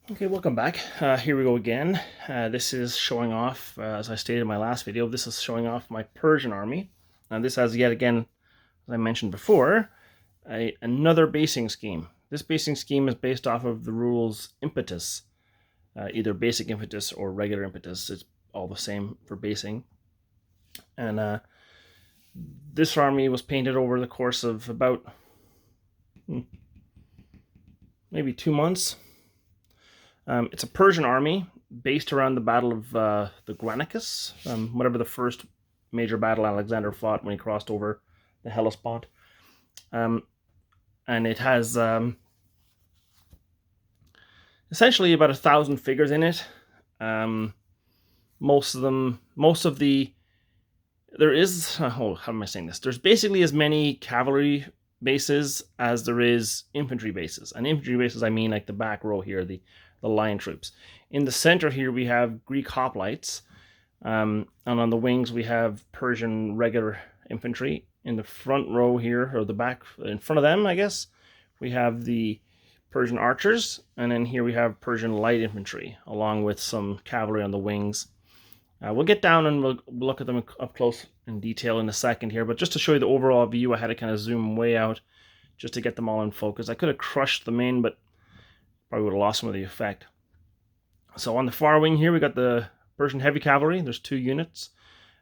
Okay, welcome back. Here we go again. This is showing off, as I stated in my last video, this is showing off my Persian army. And this has yet again, as I mentioned before, another basing scheme. This basing scheme is based off of the rules impetus, either basic impetus or regular impetus. It's all the same for basing. And this army was painted over the course of about maybe 2 months. It's a Persian army based around the Battle of the Granicus, whatever the first major battle Alexander fought when he crossed over the Hellespont. And it has essentially about 1,000 figures in it. Most of the, there is, how am I saying this? There's basically as many cavalry bases as there is infantry bases. And infantry bases, I mean like the back row here, the line troops. In the center here, we have Greek hoplites. And on the wings, we have Persian regular infantry. In the front row here, or the back, in front of them, I guess, we have the Persian archers. And then here we have Persian light infantry, along with some cavalry on the wings. We'll get down and we'll look at them up close in detail in a second here. But just to show you the overall view, I had to kind of zoom way out just to get them all in focus. I could have crushed them in, but probably would have lost some of the effect. So on the far wing here, we got the Persian heavy cavalry. There's 2 units.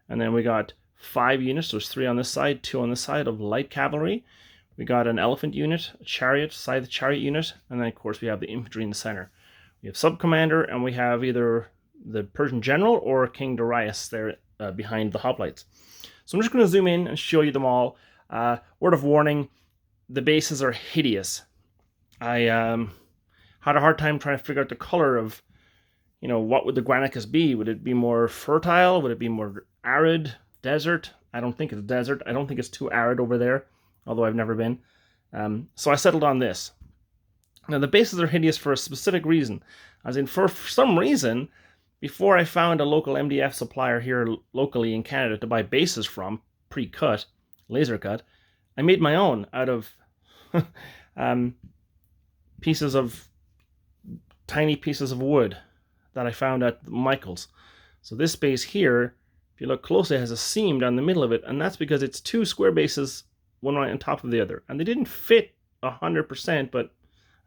And then we got 5 units. There's 3 on this side, 2 on this side of light cavalry. We got an elephant unit, a chariot, scythe chariot unit. And then, of course, we have the infantry in the center. We have sub-commander, and we have either the Persian general or King Darius there behind the hoplites. So I'm just going to zoom in and show you them all. Word of warning, the bases are hideous. I had a hard time trying to figure out the color of, what would the Granicus be? Would it be more fertile? Would it be more arid? Desert? I don't think it's desert. I don't think it's too arid over there, although I've never been. So I settled on this. Now, the bases are hideous for a specific reason. As in, for some reason, before I found a local MDF supplier here locally in Canada to buy bases from, pre-cut, laser cut, I made my own out of tiny pieces of wood that I found at Michael's. So this base here, if you look closely, has a seam down the middle of it, and that's because it's 2 square bases, one right on top of the other. And they didn't fit 100%, but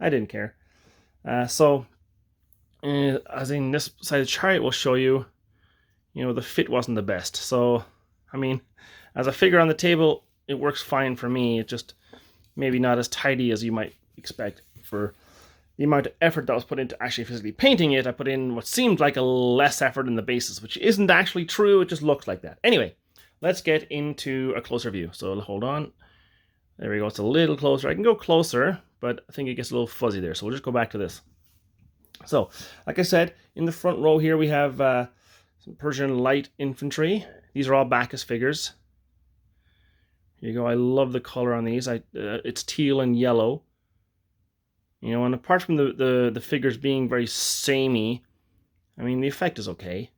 I didn't care. As in this side of the chariot will show you, the fit wasn't the best. So, I mean, as a figure on the table, it works fine for me. It's just maybe not as tidy as you might expect. For the amount of effort that was put into actually physically painting it, I put in what seemed like a less effort in the bases, which isn't actually true. It just looks like that. Anyway, let's get into a closer view. So hold on. There we go. It's a little closer. I can go closer, but I think it gets a little fuzzy there. So we'll just go back to this. So, like I said, in the front row here, we have some Persian light infantry. These are all Bacchus figures. Here you go. I love the color on these. It's teal and yellow. And apart from the figures being very samey, I mean, the effect is okay.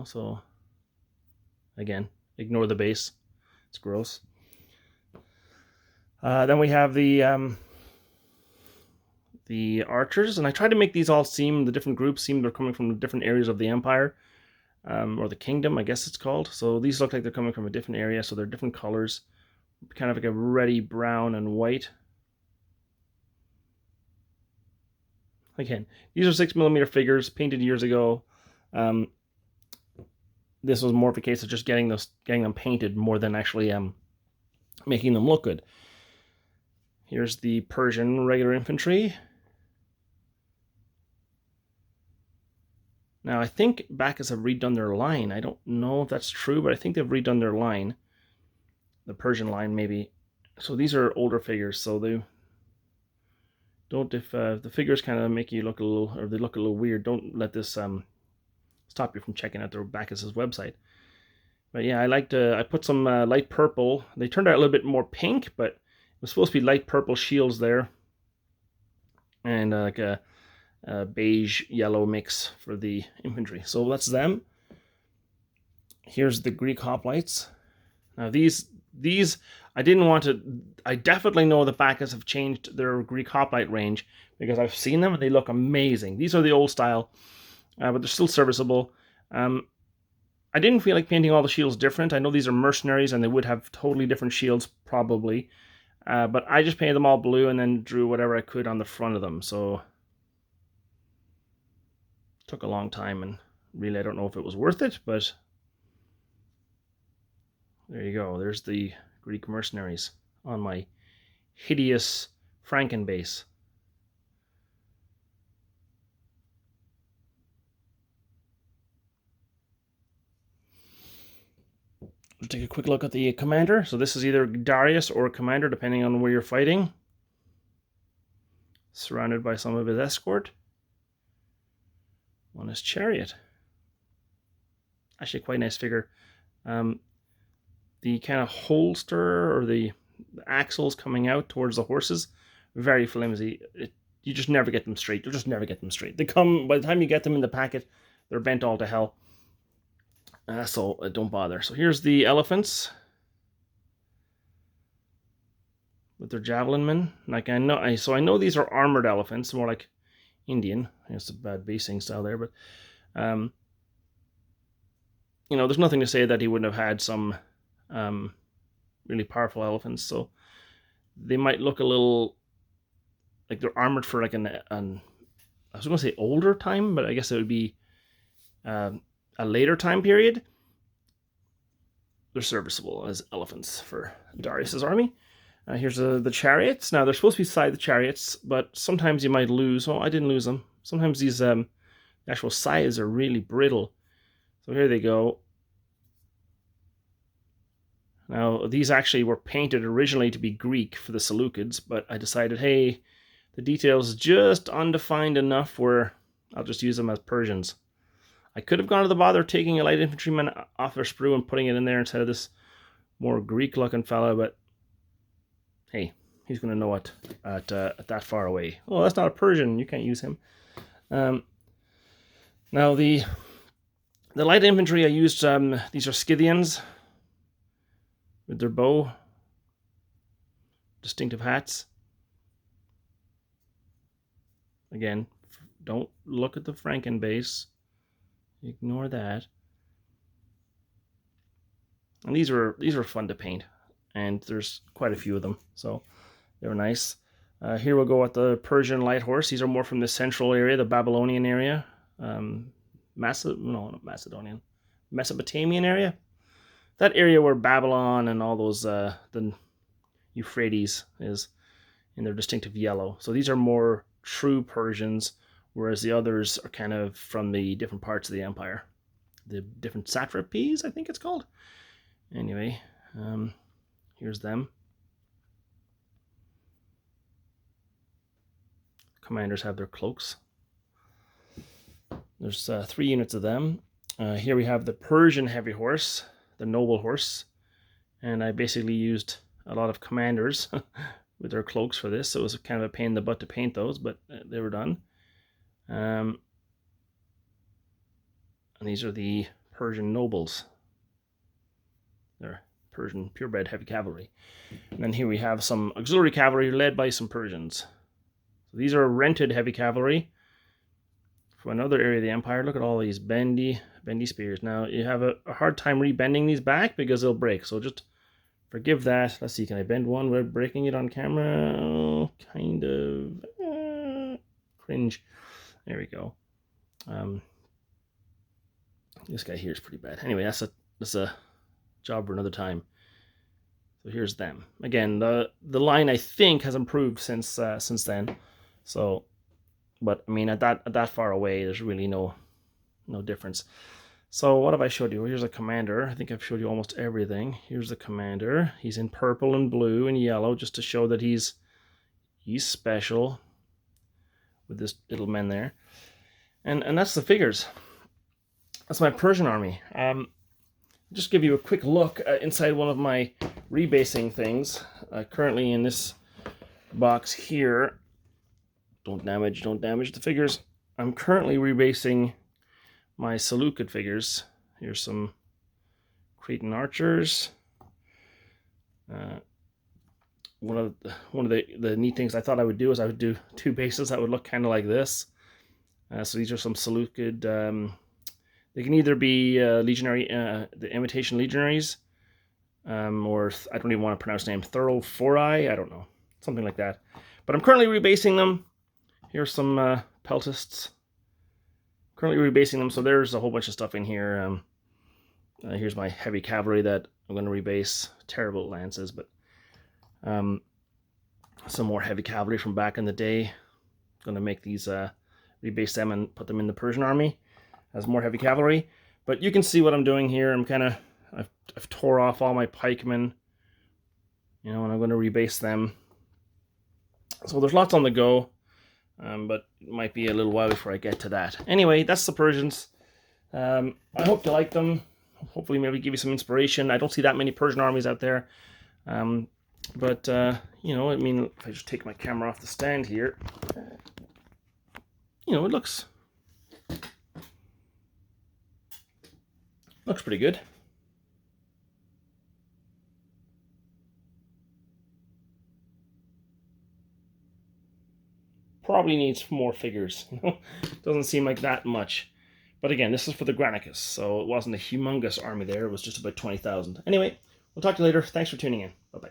So, again, ignore the base. It's gross. Then we have the archers, and I tried to make these all seem, the different groups seem they're coming from different areas of the empire, or the kingdom, I guess it's called. So these look like they're coming from a different area, so they're different colors, kind of like a reddy brown and white. Again, these are 6mm figures painted years ago. This was more of a case of just getting them painted more than actually making them look good. Here's the Persian regular infantry. Now, I think Bacchus have redone their line. I don't know if that's true, but I think they've redone their line. The Persian line, maybe. So these are older figures, so they don't, if the figures kind of make you look a little, or they look a little weird, don't let this stop you from checking out their Bacchus's website. But yeah, I put some light purple. They turned out a little bit more pink, but it was supposed to be light purple shields there. And like a beige yellow mix for the infantry. So that's them. Here's the Greek hoplites. Now these these, I didn't want to, I definitely know the Bacchus have changed their Greek hoplite range because I've seen them and they look amazing. These are the old style, but they're still serviceable. I didn't feel like painting all the shields different. I know these are mercenaries and they would have totally different shields probably. But I just painted them all blue and then drew whatever I could on the front of them. So it took a long time and really I don't know if it was worth it, but there you go. There's the Greek mercenaries on my hideous Franken base. We'll take a quick look at the commander. So this is either Darius or commander, depending on where you're fighting. Surrounded by some of his escort. On his chariot. Actually, quite a nice figure. The kind of holster or the axles coming out towards the horses, very flimsy. You just never get them straight. You'll just never get them straight. They come, by the time you get them in the packet, they're bent all to hell. So don't bother. So here's the elephants with their javelin men. Like I know these are armored elephants, more like Indian. It's a bad basing style there, but there's nothing to say that he wouldn't have had some really powerful elephants. So they might look a little like they're armored for like I was going to say older time, but I guess it would be a later time period. They're serviceable as elephants for Darius's army. Here's the chariots. Now they're supposed to be beside the chariots, but sometimes you might lose. Well, I didn't lose them. Sometimes these actual scythes are really brittle. So here they go. Now these actually were painted originally to be Greek for the Seleucids, but I decided, hey, the details just undefined enough where I'll just use them as Persians. I could have gone to the bother of taking a light infantryman off their sprue and putting it in there instead of this more Greek-looking fella, but hey, he's going to know it at that far away. Oh, that's not a Persian. You can't use him. Now, the light infantry, I used, these are Scythians with their bow. Distinctive hats. Again, don't look at the Franken base. Ignore that. And these were fun to paint, and there's quite a few of them, so they were nice. Here we'll go at the Persian light horse. These are more from the central area, the Babylonian area, Mesopotamian area. That area where Babylon and all those the Euphrates is in their distinctive yellow. So these are more true Persians, whereas the others are kind of from the different parts of the empire. The different satrapies, I think it's called. Anyway, here's them. Commanders have their cloaks. There's 3 units of them. Here we have the Persian heavy horse, the noble horse. And I basically used a lot of commanders with their cloaks for this. So it was kind of a pain in the butt to paint those, but they were done. And these are the Persian nobles. They're Persian purebred heavy cavalry. And then here we have some auxiliary cavalry led by some Persians. So these are rented heavy cavalry from another area of the empire. Look at all these bendy spears. Now you have a hard time rebending these back because they'll break. So just forgive that. Let's see, can I bend one without breaking it on camera? Oh, kind of. Cringe. There we go. This guy here is pretty bad. Anyway, that's a job for another time. So here's them. Again, the line I think has improved since then. So, but I mean at that far away, there's really no difference. So what have I showed you? Here's a commander. I think I've showed you almost everything. Here's the commander. He's in purple and blue and yellow just to show that he's special with this little men there. And that's the figures. That's my Persian army. Just give you a quick look inside one of my rebasing things. Currently in this box here. Don't damage the figures. I'm currently rebasing my Seleucid figures. Here's some Cretan archers. Uh, one of the neat things I thought I would do is I would do two bases that would look kind of like this. So these are some Seleucid. They can either be legionary, the imitation legionaries, or I don't even want to pronounce the name, Thorophorai, I don't know, something like that. But I'm currently rebasing them. Here's some peltists. Currently rebasing them, so there's a whole bunch of stuff in here. Here's my heavy cavalry that I'm going to rebase. Terrible lances, but some more heavy cavalry from back in the day. Going to make these, rebase them and put them in the Persian army as more heavy cavalry. But you can see what I'm doing here. I've tore off all my pikemen, and I'm going to rebase them. So there's lots on the go, but it might be a little while before I get to that. Anyway, that's the Persians. I hope you like them. Hopefully maybe give you some inspiration. I don't see that many Persian armies out there. But I mean, if I just take my camera off the stand here, it looks pretty good. Probably needs more figures. Doesn't seem like that much. But again, this is for the Granicus, so it wasn't a humongous army there. It was just about 20,000. Anyway, we'll talk to you later. Thanks for tuning in. Bye-bye.